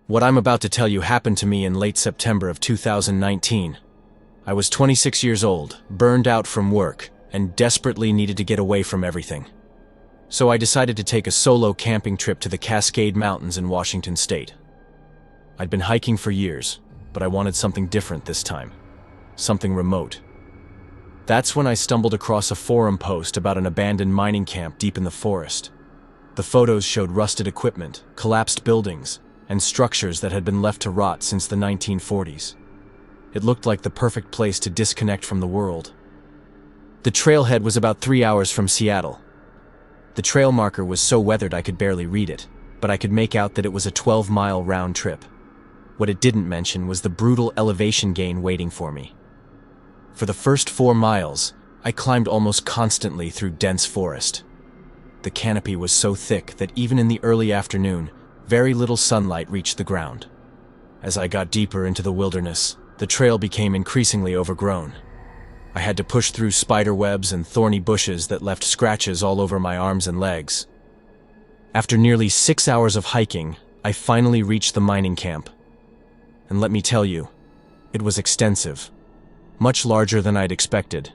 What I'm about to tell you happened to me in late September of 2019. I was 26 years old, burned out from work, and desperately needed to get away from everything. So I decided to take a solo camping trip to the Cascade Mountains in Washington State. I'd been hiking for years, but I wanted something different this time. Something remote. That's when I stumbled across a forum post about an abandoned mining camp deep in the forest. The photos showed rusted equipment, collapsed buildings, and structures that had been left to rot since the 1940s. It looked like the perfect place to disconnect from the world. The trailhead was about 3 hours from Seattle. The trail marker was so weathered I could barely read it, but I could make out that it was a 12-mile round trip. What it didn't mention was the brutal elevation gain waiting for me. For the first 4 miles, I climbed almost constantly through dense forest. The canopy was so thick that even in the early afternoon, very little sunlight reached the ground. As I got deeper into the wilderness, the trail became increasingly overgrown. I had to push through spider webs and thorny bushes that left scratches all over my arms and legs. After nearly 6 hours of hiking, I finally reached the mining camp. And let me tell you, it was extensive, much larger than I'd expected.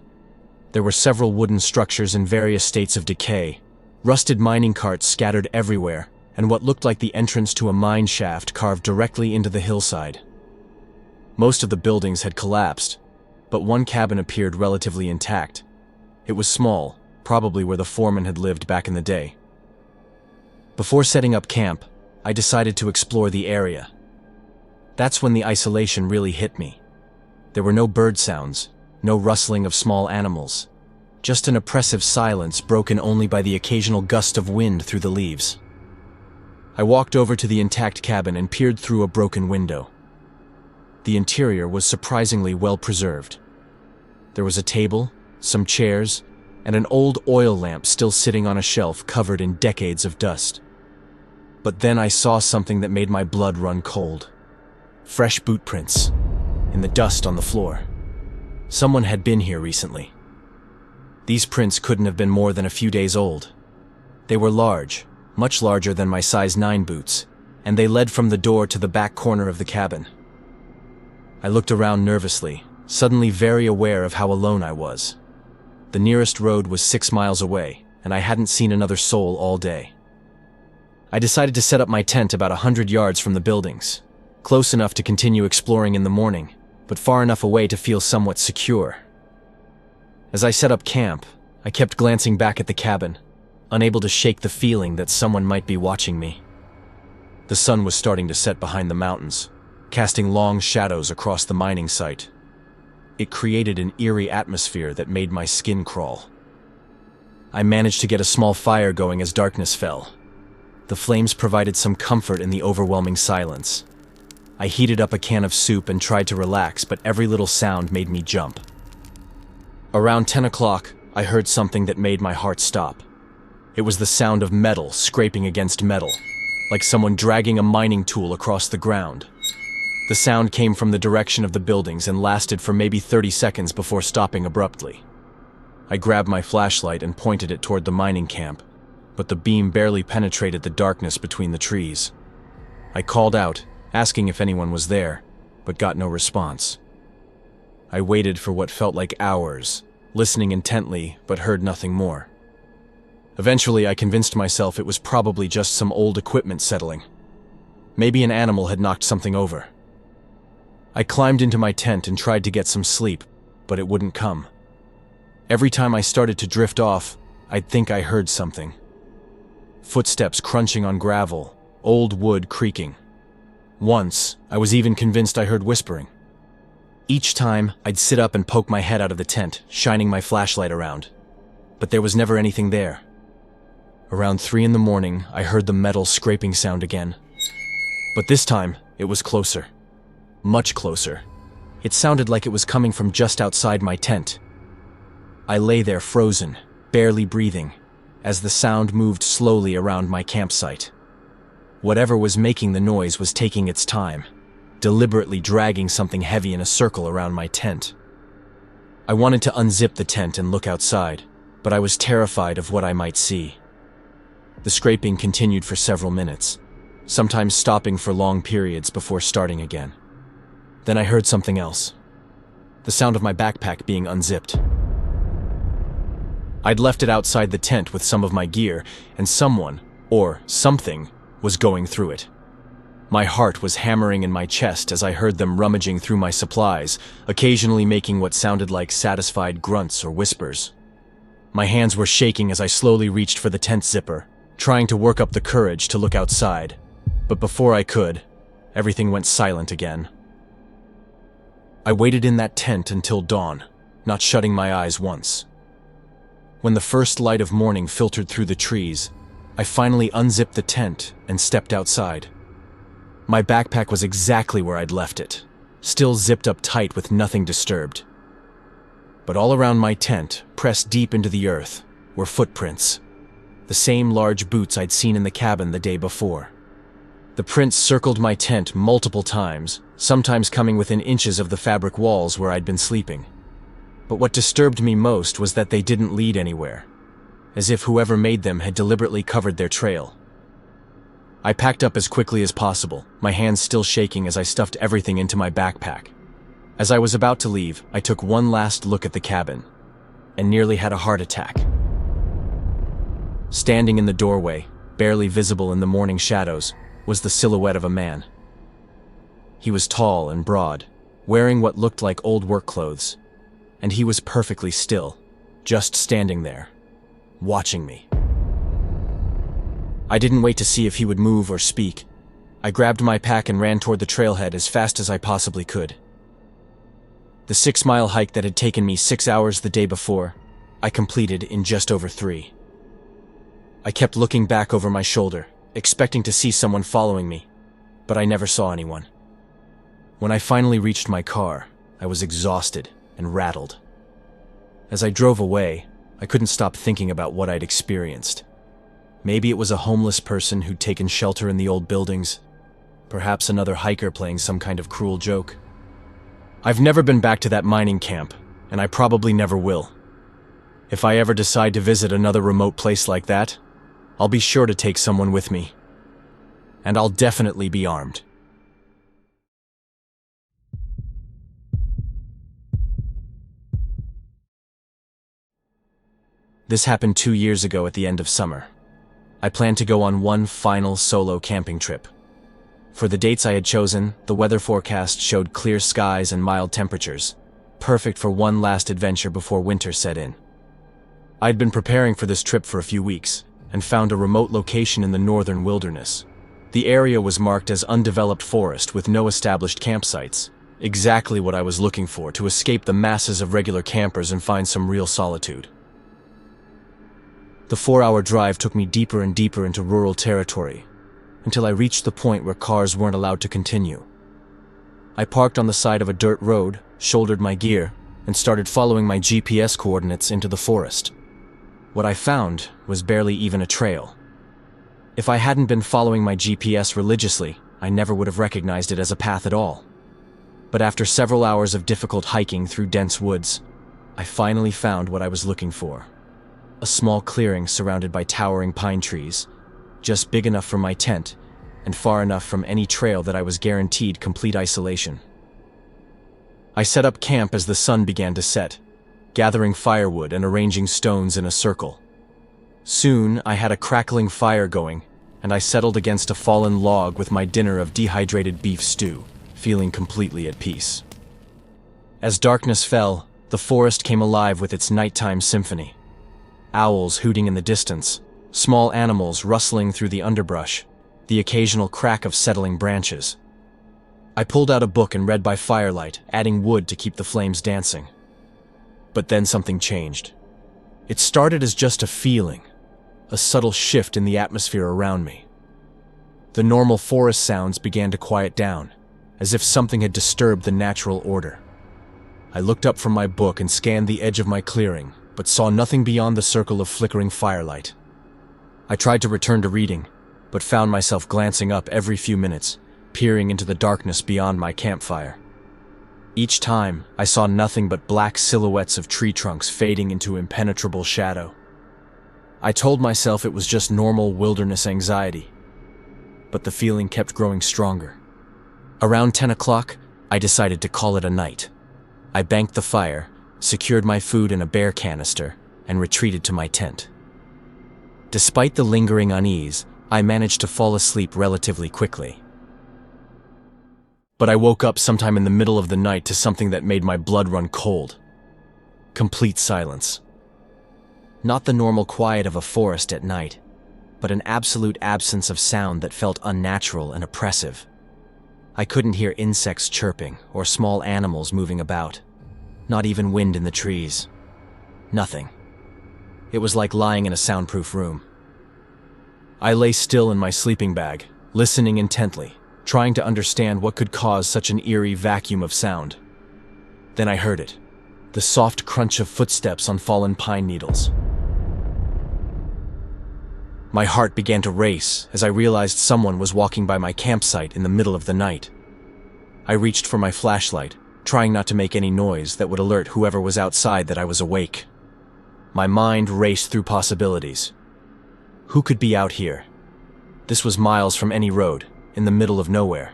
There were several wooden structures in various states of decay, rusted mining carts scattered everywhere, and what looked like the entrance to a mine shaft carved directly into the hillside. Most of the buildings had collapsed, but one cabin appeared relatively intact. It was small, probably where the foreman had lived back in the day. Before setting up camp, I decided to explore the area. That's when the isolation really hit me. There were no bird sounds, no rustling of small animals, just an oppressive silence broken only by the occasional gust of wind through the leaves. I walked over to the intact cabin and peered through a broken window. The interior was surprisingly well preserved. There was a table, some chairs, and an old oil lamp still sitting on a shelf covered in decades of dust. But then I saw something that made my blood run cold. Fresh boot prints, in the dust on the floor. Someone had been here recently. These prints couldn't have been more than a few days old. They were large, much larger than my size 9 boots, and they led from the door to the back corner of the cabin. I looked around nervously, suddenly very aware of how alone I was. The nearest road was 6 miles away, and I hadn't seen another soul all day. I decided to set up my tent about 100 yards from the buildings, close enough to continue exploring in the morning, but far enough away to feel somewhat secure. As I set up camp, I kept glancing back at the cabin, unable to shake the feeling that someone might be watching me. The sun was starting to set behind the mountains, casting long shadows across the mining site. It created an eerie atmosphere that made my skin crawl. I managed to get a small fire going as darkness fell. The flames provided some comfort in the overwhelming silence. I heated up a can of soup and tried to relax, but every little sound made me jump. Around 10 o'clock, I heard something that made my heart stop. It was the sound of metal scraping against metal, like someone dragging a mining tool across the ground. The sound came from the direction of the buildings and lasted for maybe 30 seconds before stopping abruptly. I grabbed my flashlight and pointed it toward the mining camp, but the beam barely penetrated the darkness between the trees. I called out, asking if anyone was there, but got no response. I waited for what felt like hours, listening intently, but heard nothing more. Eventually, I convinced myself it was probably just some old equipment settling. Maybe an animal had knocked something over. I climbed into my tent and tried to get some sleep, but it wouldn't come. Every time I started to drift off, I'd think I heard something. Footsteps crunching on gravel, old wood creaking. Once, I was even convinced I heard whispering. Each time, I'd sit up and poke my head out of the tent, shining my flashlight around. But there was never anything there. Around 3 in the morning, I heard the metal scraping sound again. But this time, it was closer. Much closer. It sounded like it was coming from just outside my tent. I lay there frozen, barely breathing, as the sound moved slowly around my campsite. Whatever was making the noise was taking its time, deliberately dragging something heavy in a circle around my tent. I wanted to unzip the tent and look outside, but I was terrified of what I might see. The scraping continued for several minutes. sometimes stopping for long periods before starting again. Then I heard something else. The sound of my backpack being unzipped. I'd left it outside the tent with some of my gear, and someone, or something, was going through it. My heart was hammering in my chest as I heard them rummaging through my supplies, occasionally making what sounded like satisfied grunts or whispers. My hands were shaking as I slowly reached for the tent zipper, trying to work up the courage to look outside. But before I could, everything went silent again. I waited in that tent until dawn, not shutting my eyes once. When the first light of morning filtered through the trees, I finally unzipped the tent and stepped outside. My backpack was exactly where I'd left it, still zipped up tight with nothing disturbed. But all around my tent, pressed deep into the earth, were footprints. The same large boots I'd seen in the cabin the day before. The prints circled my tent multiple times, sometimes coming within inches of the fabric walls where I'd been sleeping. But what disturbed me most was that they didn't lead anywhere, as if whoever made them had deliberately covered their trail. I packed up as quickly as possible, my hands still shaking as I stuffed everything into my backpack. As I was about to leave, I took one last look at the cabin, and nearly had a heart attack. Standing in the doorway, barely visible in the morning shadows, was the silhouette of a man. He was tall and broad, wearing what looked like old work clothes, and he was perfectly still, just standing there, watching me. I didn't wait to see if he would move or speak. I grabbed my pack and ran toward the trailhead as fast as I possibly could. The 6-mile hike that had taken me 6 hours the day before, I completed in just over 3. I kept looking back over my shoulder, expecting to see someone following me, but I never saw anyone. When I finally reached my car, I was exhausted and rattled. As I drove away, I couldn't stop thinking about what I'd experienced. Maybe it was a homeless person who'd taken shelter in the old buildings, perhaps another hiker playing some kind of cruel joke. I've never been back to that mining camp, and I probably never will. If I ever decide to visit another remote place like that, I'll be sure to take someone with me. And I'll definitely be armed. This happened 2 years ago at the end of summer. I planned to go on one final solo camping trip. For the dates I had chosen, the weather forecast showed clear skies and mild temperatures, perfect for one last adventure before winter set in. I'd been preparing for this trip for a few weeks, and found a remote location in the northern wilderness. The area was marked as undeveloped forest with no established campsites, exactly what I was looking for to escape the masses of regular campers and find some real solitude. The 4-hour drive took me deeper and deeper into rural territory, until I reached the point where cars weren't allowed to continue. I parked on the side of a dirt road, shouldered my gear, and started following my GPS coordinates into the forest. What I found was barely even a trail. If I hadn't been following my GPS religiously, I never would have recognized it as a path at all. But after several hours of difficult hiking through dense woods, I finally found what I was looking for. A small clearing surrounded by towering pine trees, just big enough for my tent, and far enough from any trail that I was guaranteed complete isolation. I set up camp as the sun began to set, gathering firewood and arranging stones in a circle. Soon, I had a crackling fire going, and I settled against a fallen log with my dinner of dehydrated beef stew, feeling completely at peace. As darkness fell, the forest came alive with its nighttime symphony. Owls hooting in the distance, small animals rustling through the underbrush, the occasional crack of settling branches. I pulled out a book and read by firelight, adding wood to keep the flames dancing. But then something changed. It started as just a feeling, a subtle shift in the atmosphere around me. The normal forest sounds began to quiet down, as if something had disturbed the natural order. I looked up from my book and scanned the edge of my clearing, but saw nothing beyond the circle of flickering firelight. I tried to return to reading, but found myself glancing up every few minutes, peering into the darkness beyond my campfire. Each time, I saw nothing but black silhouettes of tree trunks fading into impenetrable shadow. I told myself it was just normal wilderness anxiety. but the feeling kept growing stronger. Around 10 o'clock, I decided to call it a night. I banked the fire, secured my food in a bear canister, and retreated to my tent. Despite the lingering unease, I managed to fall asleep relatively quickly. But I woke up sometime in the middle of the night to something that made my blood run cold. Complete silence. Not the normal quiet of a forest at night, but an absolute absence of sound that felt unnatural and oppressive. I couldn't hear insects chirping or small animals moving about. Not even wind in the trees. Nothing. It was like lying in a soundproof room. I lay still in my sleeping bag, listening intently, trying to understand what could cause such an eerie vacuum of sound. Then I heard it, the soft crunch of footsteps on fallen pine needles. My heart began to race as I realized someone was walking by my campsite in the middle of the night. I reached for my flashlight, trying not to make any noise that would alert whoever was outside that I was awake. My mind raced through possibilities. Who could be out here? This was miles from any road, in the middle of nowhere.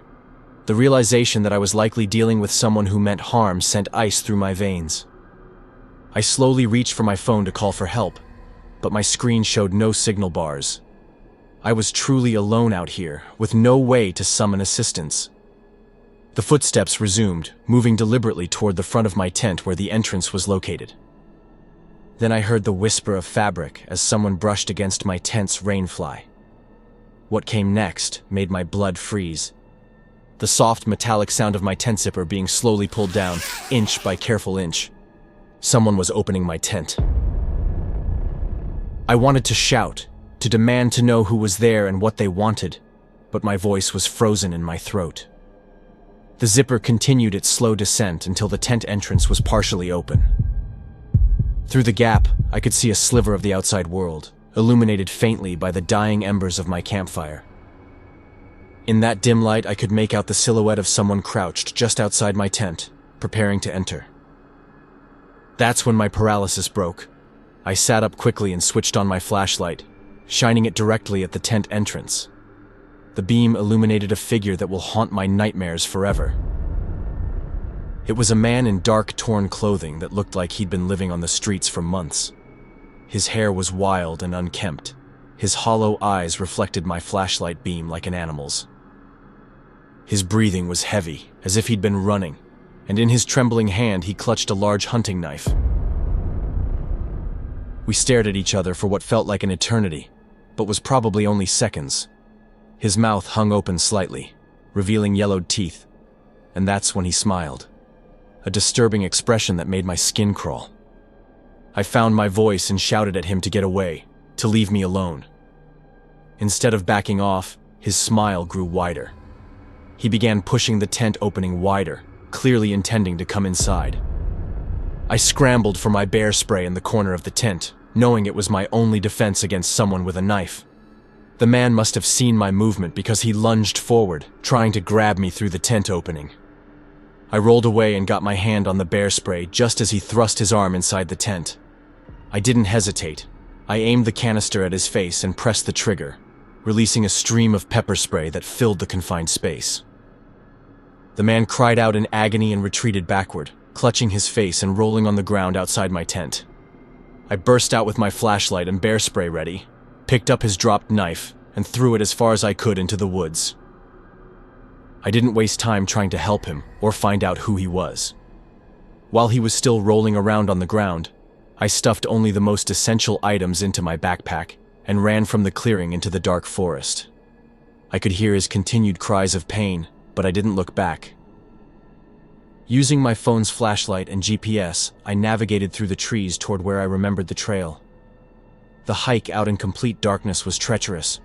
The realization that I was likely dealing with someone who meant harm sent ice through my veins. I slowly reached for my phone to call for help, but my screen showed no signal bars. I was truly alone out here, with no way to summon assistance. The footsteps resumed, moving deliberately toward the front of my tent where the entrance was located. Then I heard the whisper of fabric as someone brushed against my tent's rainfly. What came next made my blood freeze. The soft metallic sound of my tent zipper being slowly pulled down, inch by careful inch. Someone was opening my tent. I wanted to shout, to demand to know who was there and what they wanted, but my voice was frozen in my throat. The zipper continued its slow descent until the tent entrance was partially open. Through the gap, I could see a sliver of the outside world, illuminated faintly by the dying embers of my campfire. In that dim light, I could make out the silhouette of someone crouched just outside my tent, preparing to enter. That's when my paralysis broke. I sat up quickly and switched on my flashlight, shining it directly at the tent entrance. The beam illuminated a figure that will haunt my nightmares forever. It was a man in dark, torn clothing that looked like he'd been living on the streets for months. His hair was wild and unkempt. His hollow eyes reflected my flashlight beam like an animal's. His breathing was heavy, as if he'd been running, and in his trembling hand he clutched a large hunting knife. We stared at each other for what felt like an eternity, but was probably only seconds. His mouth hung open slightly, revealing yellowed teeth, and that's when he smiled. A disturbing expression that made my skin crawl. I found my voice and shouted at him to get away, to leave me alone. Instead of backing off, his smile grew wider. He began pushing the tent opening wider, clearly intending to come inside. I scrambled for my bear spray in the corner of the tent, knowing it was my only defense against someone with a knife. The man must have seen my movement because he lunged forward, trying to grab me through the tent opening. I rolled away and got my hand on the bear spray just as he thrust his arm inside the tent. I didn't hesitate. I aimed the canister at his face and pressed the trigger, releasing a stream of pepper spray that filled the confined space. The man cried out in agony and retreated backward, clutching his face and rolling on the ground outside my tent. I burst out with my flashlight and bear spray ready, picked up his dropped knife, and threw it as far as I could into the woods. I didn't waste time trying to help him or find out who he was. While he was still rolling around on the ground, I stuffed only the most essential items into my backpack and ran from the clearing into the dark forest. I could hear his continued cries of pain, but I didn't look back. Using my phone's flashlight and GPS, I navigated through the trees toward where I remembered the trail. The hike out in complete darkness was treacherous.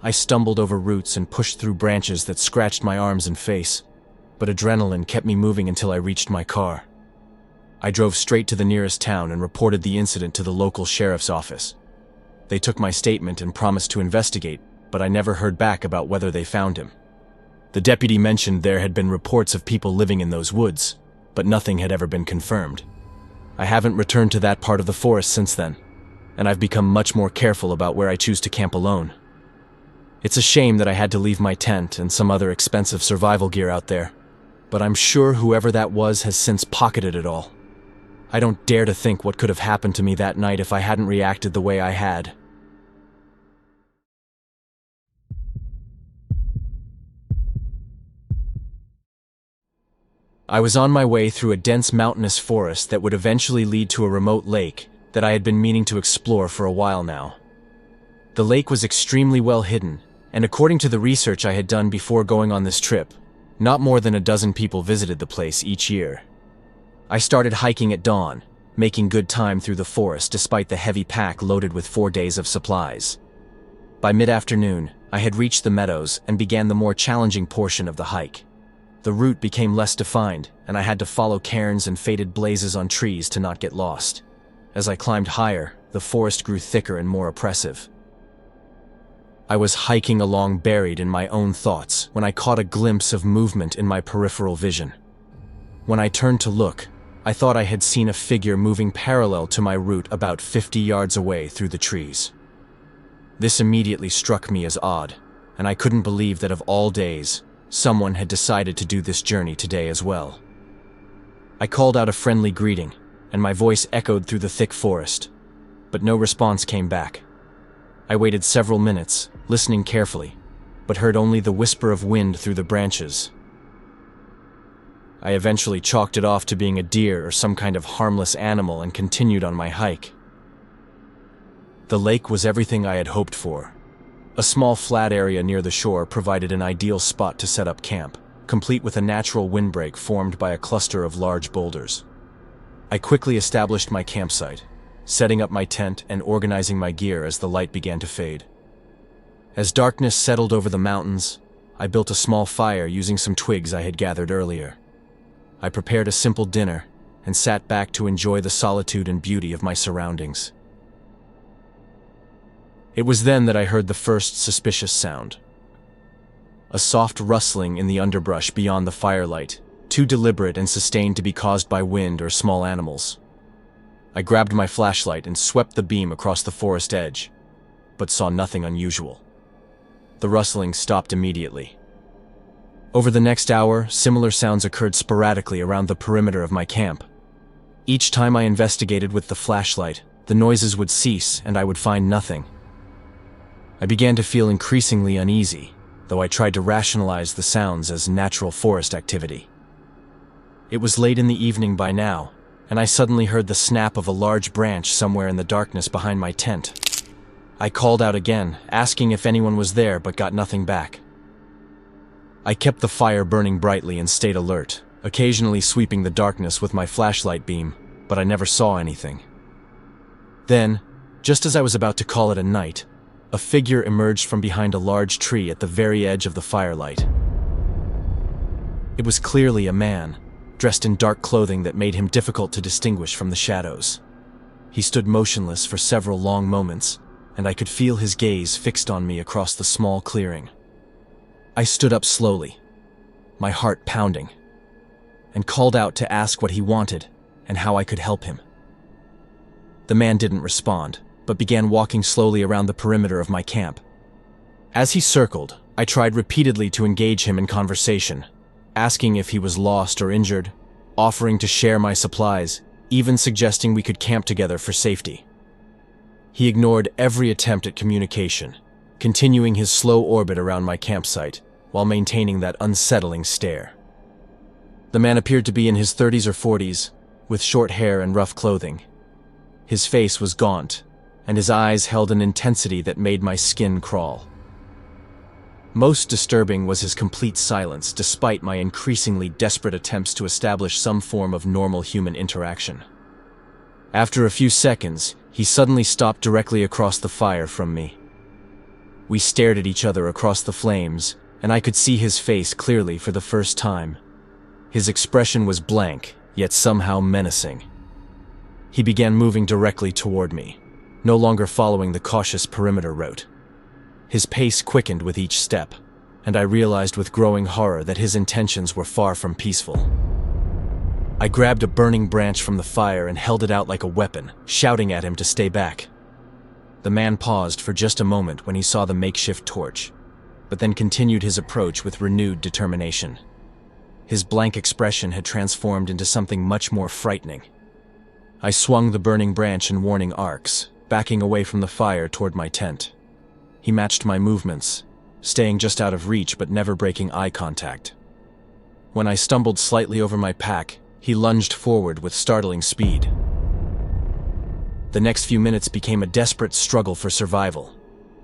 I stumbled over roots and pushed through branches that scratched my arms and face, but adrenaline kept me moving until I reached my car. I drove straight to the nearest town and reported the incident to the local sheriff's office. They took my statement and promised to investigate, but I never heard back about whether they found him. The deputy mentioned there had been reports of people living in those woods, but nothing had ever been confirmed. I haven't returned to that part of the forest since then, and I've become much more careful about where I choose to camp alone. It's a shame that I had to leave my tent and some other expensive survival gear out there, but I'm sure whoever that was has since pocketed it all. I don't dare to think what could have happened to me that night if I hadn't reacted the way I had. I was on my way through a dense mountainous forest that would eventually lead to a remote lake that I had been meaning to explore for a while now. The lake was extremely well hidden, and according to the research I had done before going on this trip, not more than a dozen people visited the place each year. I started hiking at dawn, making good time through the forest despite the heavy pack loaded with 4 days of supplies. By mid-afternoon, I had reached the meadows and began the more challenging portion of the hike. The route became less defined, and I had to follow cairns and faded blazes on trees to not get lost. As I climbed higher, the forest grew thicker and more oppressive. I was hiking along buried in my own thoughts when I caught a glimpse of movement in my peripheral vision. When I turned to look, I thought I had seen a figure moving parallel to my route about 50 yards away through the trees. This immediately struck me as odd, and I couldn't believe that of all days, someone had decided to do this journey today as well. I called out a friendly greeting, and my voice echoed through the thick forest, but no response came back. I waited several minutes, listening carefully, but heard only the whisper of wind through the branches. I eventually chalked it off to being a deer or some kind of harmless animal and continued on my hike. The lake was everything I had hoped for. A small flat area near the shore provided an ideal spot to set up camp, complete with a natural windbreak formed by a cluster of large boulders. I quickly established my campsite, setting up my tent and organizing my gear as the light began to fade. As darkness settled over the mountains, I built a small fire using some twigs I had gathered earlier. I prepared a simple dinner and sat back to enjoy the solitude and beauty of my surroundings. It was then that I heard the first suspicious sound. A soft rustling in the underbrush beyond the firelight, too deliberate and sustained to be caused by wind or small animals. I grabbed my flashlight and swept the beam across the forest edge, but saw nothing unusual. The rustling stopped immediately. Over the next hour, similar sounds occurred sporadically around the perimeter of my camp. Each time I investigated with the flashlight, the noises would cease and I would find nothing. I began to feel increasingly uneasy, though I tried to rationalize the sounds as natural forest activity. It was late in the evening by now, and I suddenly heard the snap of a large branch somewhere in the darkness behind my tent. I called out again, asking if anyone was there, but got nothing back. I kept the fire burning brightly and stayed alert, occasionally sweeping the darkness with my flashlight beam, but I never saw anything. Then, just as I was about to call it a night, a figure emerged from behind a large tree at the very edge of the firelight. It was clearly a man, dressed in dark clothing that made him difficult to distinguish from the shadows. He stood motionless for several long moments, and I could feel his gaze fixed on me across the small clearing. I stood up slowly, my heart pounding, and called out to ask what he wanted and how I could help him. The man didn't respond, but began walking slowly around the perimeter of my camp. As he circled, I tried repeatedly to engage him in conversation, asking if he was lost or injured, offering to share my supplies, even suggesting we could camp together for safety. He ignored every attempt at communication, continuing his slow orbit around my campsite while maintaining that unsettling stare. The man appeared to be in his 30s or 40s, with short hair and rough clothing. His face was gaunt, and his eyes held an intensity that made my skin crawl. Most disturbing was his complete silence despite my increasingly desperate attempts to establish some form of normal human interaction. After a few seconds, he suddenly stopped directly across the fire from me. We stared at each other across the flames, and I could see his face clearly for the first time. His expression was blank, yet somehow menacing. He began moving directly toward me, no longer following the cautious perimeter route. His pace quickened with each step, and I realized with growing horror that his intentions were far from peaceful. I grabbed a burning branch from the fire and held it out like a weapon, shouting at him to stay back. The man paused for just a moment when he saw the makeshift torch, but then continued his approach with renewed determination. His blank expression had transformed into something much more frightening. I swung the burning branch in warning arcs, backing away from the fire toward my tent. He matched my movements, staying just out of reach but never breaking eye contact. When I stumbled slightly over my pack, he lunged forward with startling speed. The next few minutes became a desperate struggle for survival.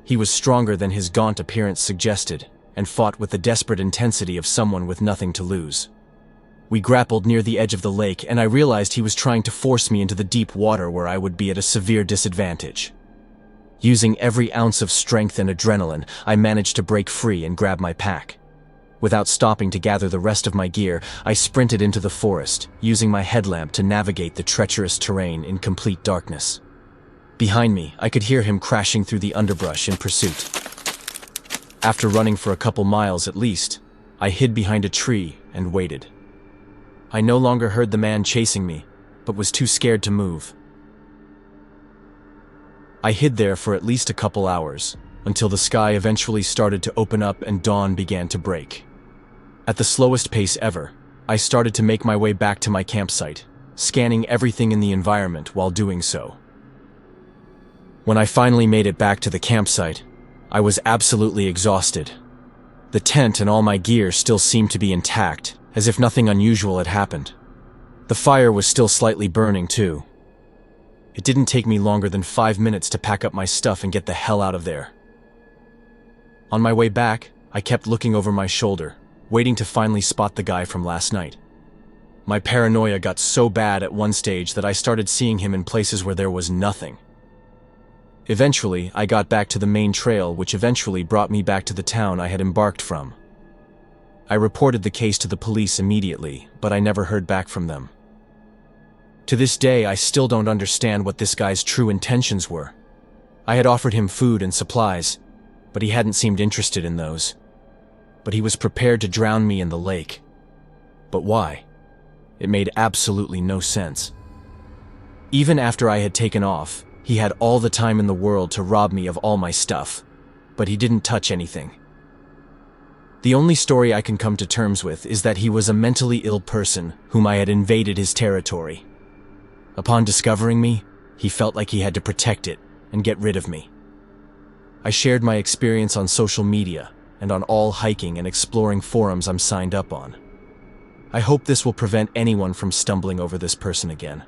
He was stronger than his gaunt appearance suggested, and fought with the desperate intensity of someone with nothing to lose. We grappled near the edge of the lake, and I realized he was trying to force me into the deep water where I would be at a severe disadvantage. Using every ounce of strength and adrenaline, I managed to break free and grab my pack. Without stopping to gather the rest of my gear, I sprinted into the forest, using my headlamp to navigate the treacherous terrain in complete darkness. Behind me, I could hear him crashing through the underbrush in pursuit. After running for a couple miles at least, I hid behind a tree and waited. I no longer heard the man chasing me, but was too scared to move. I hid there for at least a couple hours, until the sky eventually started to open up and dawn began to break. At the slowest pace ever, I started to make my way back to my campsite, scanning everything in the environment while doing so. When I finally made it back to the campsite, I was absolutely exhausted. The tent and all my gear still seemed to be intact, as if nothing unusual had happened. The fire was still slightly burning too. It didn't take me longer than 5 minutes to pack up my stuff and get the hell out of there. On my way back, I kept looking over my shoulder, waiting to finally spot the guy from last night. My paranoia got so bad at one stage that I started seeing him in places where there was nothing. Eventually, I got back to the main trail, which eventually brought me back to the town I had embarked from. I reported the case to the police immediately, but I never heard back from them. To this day, I still don't understand what this guy's true intentions were. I had offered him food and supplies, but he hadn't seemed interested in those. But he was prepared to drown me in the lake. But why? It made absolutely no sense. Even after I had taken off, he had all the time in the world to rob me of all my stuff, but he didn't touch anything. The only story I can come to terms with is that he was a mentally ill person whom I had invaded his territory. Upon discovering me, he felt like he had to protect it and get rid of me. I shared my experience on social media and on all hiking and exploring forums I'm signed up on. I hope this will prevent anyone from stumbling over this person again,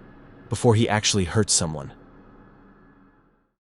before he actually hurts someone.